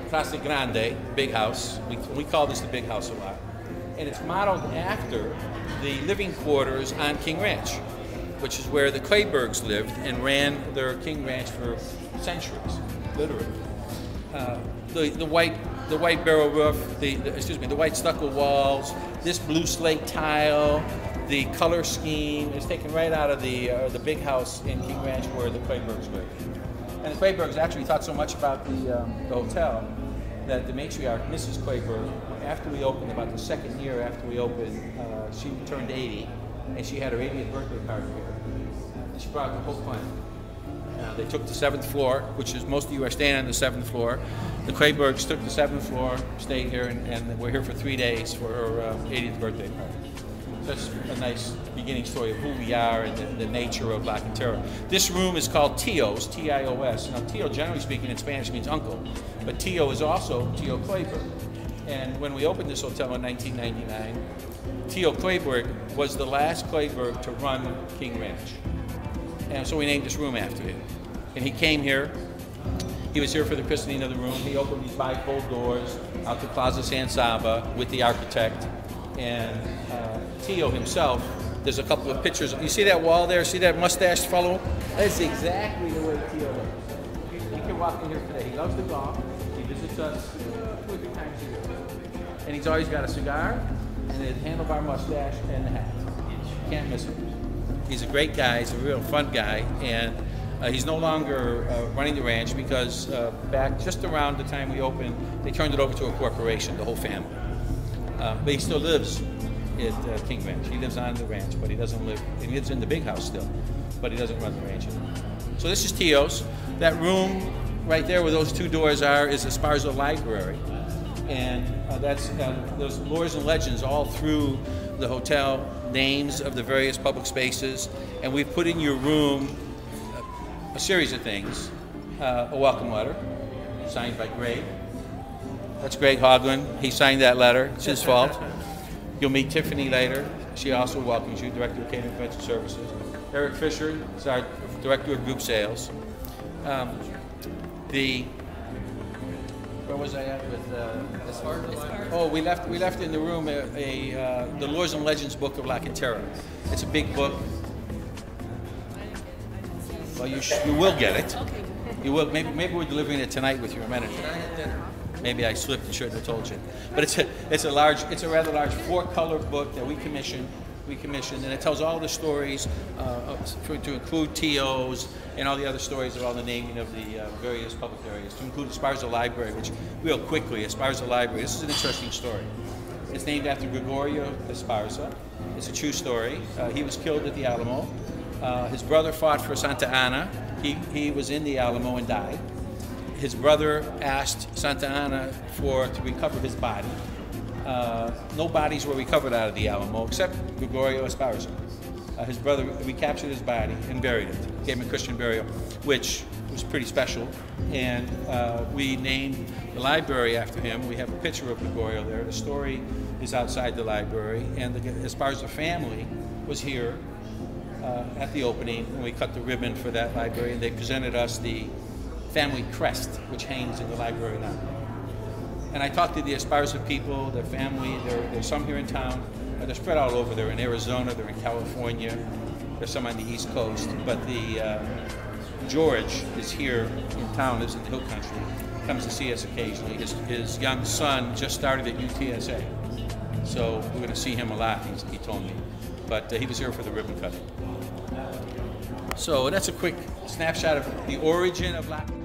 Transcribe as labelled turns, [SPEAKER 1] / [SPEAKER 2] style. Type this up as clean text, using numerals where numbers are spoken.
[SPEAKER 1] Casa Grande, big house. We call this the big house a lot. And it's modeled after the living quarters on King Ranch, which is where the Klebergs lived and ran their King Ranch for centuries, literally. The white barrel roof, the white stucco walls, this blue slate tile, the color scheme is taken right out of the big house in King Ranch where the Klebergs lived. And the Klebergs actually thought so much about the hotel that the matriarch, Mrs. Kleberg, after we opened, about the second year after we opened, she turned 80, and she had her 80th birthday party here. And she brought the whole clan. They took the 7th floor, which is most of you are staying on the 7th floor. The Klebergs took the 7th floor, stayed here, and we're here for 3 days for her 80th birthday party. That's a nice beginning story of who we are and the nature of La Cantera. This room is called Tio's, T-I-O-S. Now, Tio, generally speaking, in Spanish means uncle, but Tio is also Tio Kleberg. And when we opened this hotel in 1999, Tio Kleberg was the last Kleberg to run King Ranch. And so we named this room after him. And he came here. He was here for the christening of the room. He opened these bifold doors out to Plaza San Saba with the architect. And Tio himself, there's a couple of pictures. You see that wall there? See that mustached fellow? That's exactly the way Tio lives. You can walk in here today. He loves to golf. He visits us 2 or 3 times a year. And he's always got a cigar and a handlebar mustache and a hat. You can't miss him. He's a great guy. He's a real fun guy. And he's no longer running the ranch because back just around the time we opened, they turned it over to a corporation, the whole family. But he still lives at King Ranch. He lives on the ranch, but he doesn't live, he lives in the big house still, but he doesn't run the ranch anymore. So this is Tio's. That room right there where those 2 doors are is the Esparza Library. And there's lores and legends all through the hotel, names of the various public spaces, and we've put in your room a series of things. A welcome letter, signed by Greg. That's Greg Hoagland. He signed that letter. It's his fault. You'll meet Tiffany later. She also welcomes you, Director of Catering Convention Services. Eric Fisher is our Director of Group Sales. Where was I at with oh, we left in the room the Lores and Legends book of La Cantera. It's a big book. Well, you will get it. You will. Maybe we're delivering it tonight with your amenities. Maybe I slipped and shouldn't have told you. But it's a rather large 4-color book that we commissioned, and it tells all the stories to include Tio's and all the other stories of all the naming of the various public areas, to include Esparza Library, which real quickly, Esparza Library, this is an interesting story. It's named after Gregorio Esparza. It's a true story. He was killed at the Alamo. His brother fought for Santa Ana. He was in the Alamo and died. His brother asked Santa Ana to recover his body. No bodies were recovered out of the Alamo except Gregorio Esparza. His brother recaptured his body and buried it, gave him a Christian burial, which was pretty special. And we named the library after him. We have a picture of Gregorio there. The story is outside the library, and the Esparza family was here at the opening when we cut the ribbon for that library, and they presented us the family crest, which hangs in the library now. And I talked to the Esparza people, their family. There's some here in town. They're spread all over. They're in Arizona. They're in California. There's some on the East Coast. But George is here in town, lives in the Hill Country, comes to see us occasionally. His young son just started at UTSA. So we're going to see him a lot, he told me. But he was here for the ribbon cutting. So that's a quick snapshot of the origin of La Cantera.